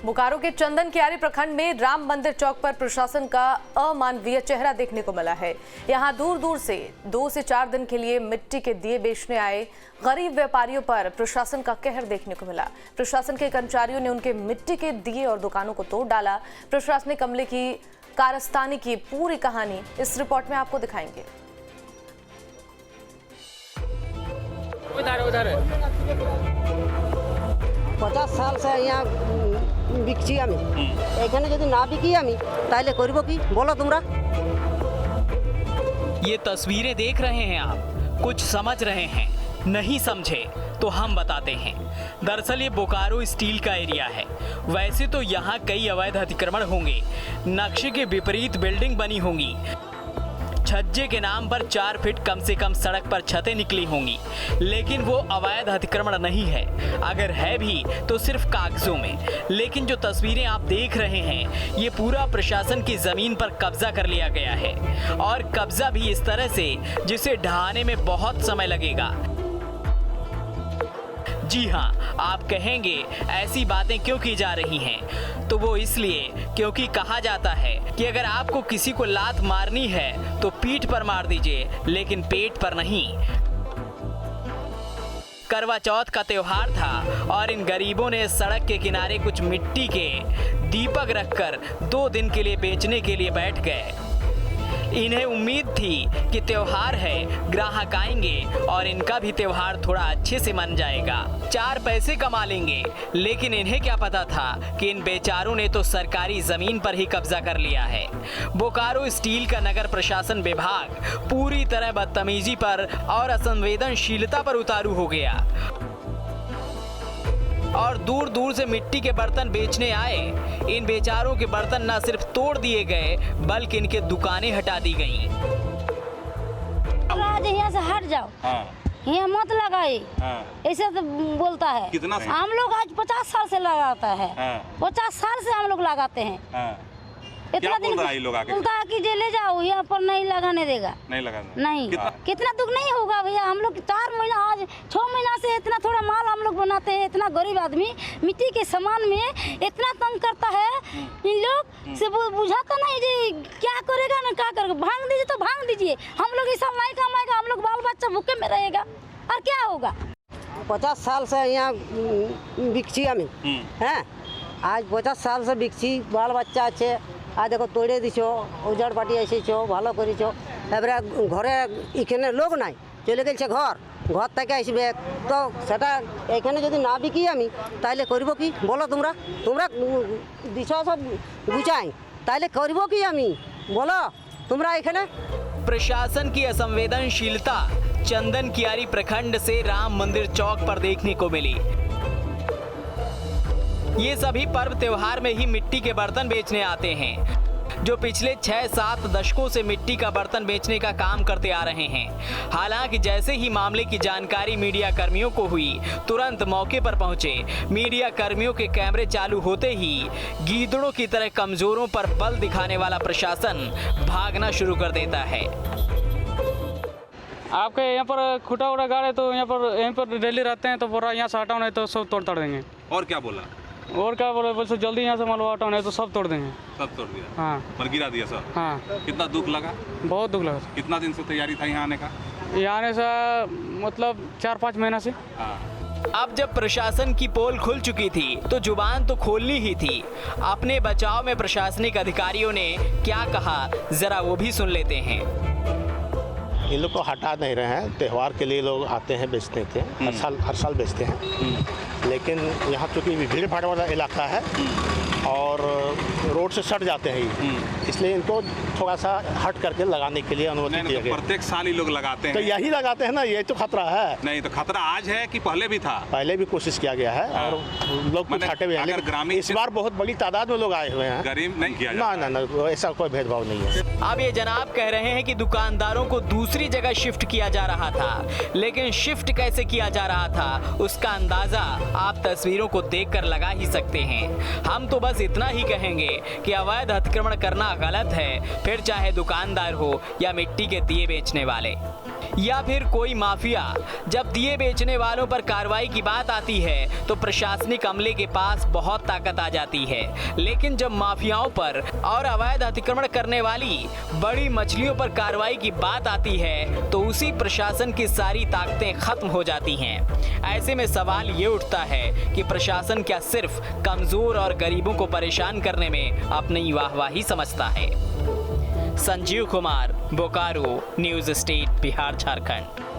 बोकारो के चंदन कियारी प्रखंड में राम मंदिर चौक पर प्रशासन का अमानवीय चेहरा देखने को मिला है। यहां दूर दूर से 2 से 4 दिन के लिए मिट्टी के दिए बेचने आए गरीब व्यापारियों पर प्रशासन का कहर देखने को मिला। प्रशासन के कर्मचारियों ने उनके मिट्टी के दिए और दुकानों को तोड़ डाला। प्रशासनिक अमले की कारस्तानी की पूरी कहानी इस रिपोर्ट में आपको दिखाएंगे। उधर 50 साल से यहाँ बिकছি আমি এখানে যদি না বিকি আমি তাহলে করব কি বলো তোমরা। ये तस्वीरें देख रहे हैं आप, कुछ समझ रहे हैं, नहीं समझे तो हम बताते हैं। दरअसल ये बोकारो स्टील का एरिया है। वैसे तो यहाँ कई अवैध अतिक्रमण होंगे, नक्शे के विपरीत बिल्डिंग बनी होंगी, छज्जे के नाम पर 4 फीट कम से कम सड़क पर छतें निकली होंगी, लेकिन वो अवैध अतिक्रमण नहीं है। अगर है भी तो सिर्फ कागजों में। लेकिन जो तस्वीरें आप देख रहे हैं ये पूरा प्रशासन की जमीन पर कब्जा कर लिया गया है, और कब्जा भी इस तरह से जिसे ढहाने में बहुत समय लगेगा। जी हाँ, आप कहेंगे ऐसी बातें क्यों की जा रही हैं, तो वो इसलिए क्योंकि कहा जाता है कि अगर आपको किसी को लात मारनी है तो पीठ पर मार दीजिए, लेकिन पेट पर नहीं। करवा चौथ का त्योहार था और इन गरीबों ने सड़क के किनारे कुछ मिट्टी के दीपक रखकर 2 दिन के लिए बेचने के लिए बैठ गए। इन्हें उम्मीद थी कि त्योहार है, ग्राहक आएंगे और इनका भी त्योहार थोड़ा अच्छे से मन जाएगा, 4 पैसे कमा लेंगे। लेकिन इन्हें क्या पता था कि इन बेचारों ने तो सरकारी जमीन पर ही कब्जा कर लिया है। बोकारो स्टील का नगर प्रशासन विभाग पूरी तरह बदतमीजी पर और असंवेदनशीलता पर उतारू हो गया और दूर दूर से मिट्टी के बर्तन बेचने आए इन बेचारों के बर्तन न सिर्फ तोड़ दिए गए बल्कि इनके दुकानें हटा दी गईं। आज यहाँ से हट जाओ, यहाँ मत लगाए, ऐसे तो बोलता है। कितना हम लोग आज 50 साल से लगाता है, 50 साल से हम लोग लगाते हैं। इतना दिन बोलता है कि जे ले जाओ, यहाँ पर नहीं लगाने देगा, नहीं लगाने नहीं। कितना दुख नहीं होगा भैया। हम लोग 4 महीना आज 6 महीना से इतना थोड़ा माल हम लोग बनाते हैं। इतना गरीब आदमी मिट्टी के सामान में इतना तंग करता है, इन लोग से बुझाता नहीं जी क्या करेगा ना क्या करेगा। भांग दीजिए तो भांग दीजिए, हम लोग ऐसा नहीं कमाएगा, हम लोग बाल बच्चा भूखे में रहेगा और क्या होगा। 50 साल से यहाँ बिकছি আমি হ্যাঁ, আজ 50 সাল से बिकছি, बाल बच्चा আছে। আর দেখো তৈরে দিছো, উজাড় পাটি এসেছো, ভালো করেছো। এবারে ঘরে এখানে লোক নাই, চলে গেছে ঘর থেকে আসবে, তো সেটা এখানে যদি না বিকি আমি তাহলে করব কি বলো তোমরা। তোমরা দিছো সব গুছাই, তাহলে করব কি আমি বলো তোমরা এখানে। प्रशासन की असंवेदनशीलता चंदन कियारी प्रखंड से राम मंदिर चौक पर देखने को मिली। ये सभी पर्व त्योहार में ही मिट्टी के बर्तन बेचने आते हैं, जो पिछले 6-7 दशकों से मिट्टी का बर्तन बेचने का काम करते आ रहे हैं। हालांकि जैसे ही मामले की जानकारी मीडिया कर्मियों को हुई, तुरंत मौके पर पहुंचे। मीडिया कर्मियों के कैमरे चालू होते ही गीदड़ों की तरह कमजोरों पर बल दिखाने वाला प्रशासन भागना शुरू कर देता है। आपके यहाँ पर खुटा उड़ा गाड़े तो यहीं पर डेली रहते हैं, तो पूरा यहाँ से हटाओ नहीं तो सब तोड़ देंगे। और क्या बोला? और क्या बोले, बोल जल्दी यहाँ से मलवा हटाओ नहीं तो सब तोड़ देंगे। सब तोड़ दिया? हाँ, पर गिरा दिया सब? हाँ। कितना दुख लगा? बहुत दुख लगा। कितना दिन से तैयारी था यहाँ आने का? यहाँ आने से मतलब 4-5 महीना से। अब जब प्रशासन की पोल खुल चुकी थी तो जुबान तो खोलनी ही थी। अपने बचाव में प्रशासनिक अधिकारियों ने क्या कहा, जरा वो भी सुन लेते हैं। इन लोग को हटा नहीं रहे हैं, त्यौहार के लिए लोग आते हैं बेचते थे, हर साल बेचते हैं। लेकिन यहाँ चूँकि भीड़ भाड़ वाला इलाका है और रोड से सट जाते हैं, इसलिए इनको थोड़ा सा हट करके लगाने के लिए अनुमति दी गई। प्रत्येक साल ही लोग लगाते हैं, तो यही लगाते हैं ना, ये तो खतरा है। नहीं तो खतरा आज है कि पहले भी था? पहले भी कोशिश किया गया है और लोग कुछ हटे हुए हैं, ग्रामीण इस बार बहुत बड़ी तादाद में लोग आए हुए हैं। गरीब नहीं किया ना, ऐसा कोई भेदभाव नहीं है। अब ये जनाब कह रहे हैं कि दुकानदारों को दूसरी जगह शिफ्ट किया जा रहा था, लेकिन शिफ्ट कैसे किया जा रहा था उसका अंदाजा आप तस्वीरों को देखकर लगा ही सकते हैं। हम तो बस इतना ही कहेंगे कि अवैध अतिक्रमण करना गलत है, फिर चाहे दुकानदार हो या मिट्टी के दिए बेचने वाले। या फिर कोई माफिया। जब दिए बेचने वालों पर कार्रवाई की बात आती है तो प्रशासनिक अमले के पास बहुत ताकत आ जाती है, लेकिन जब माफियाओं पर और अवैध अतिक्रमण करने वाली बड़ी मछलियों पर कार्रवाई की बात आती है तो उसी प्रशासन की सारी ताकतें खत्म हो जाती हैं। ऐसे में सवाल ये उठता है कि प्रशासन क्या सिर्फ कमजोर और गरीबों को परेशान करने में अपनी वाहवाही समझता है। Sanjeev Kumar, Bokaro, news state, Bihar, Jharkhand.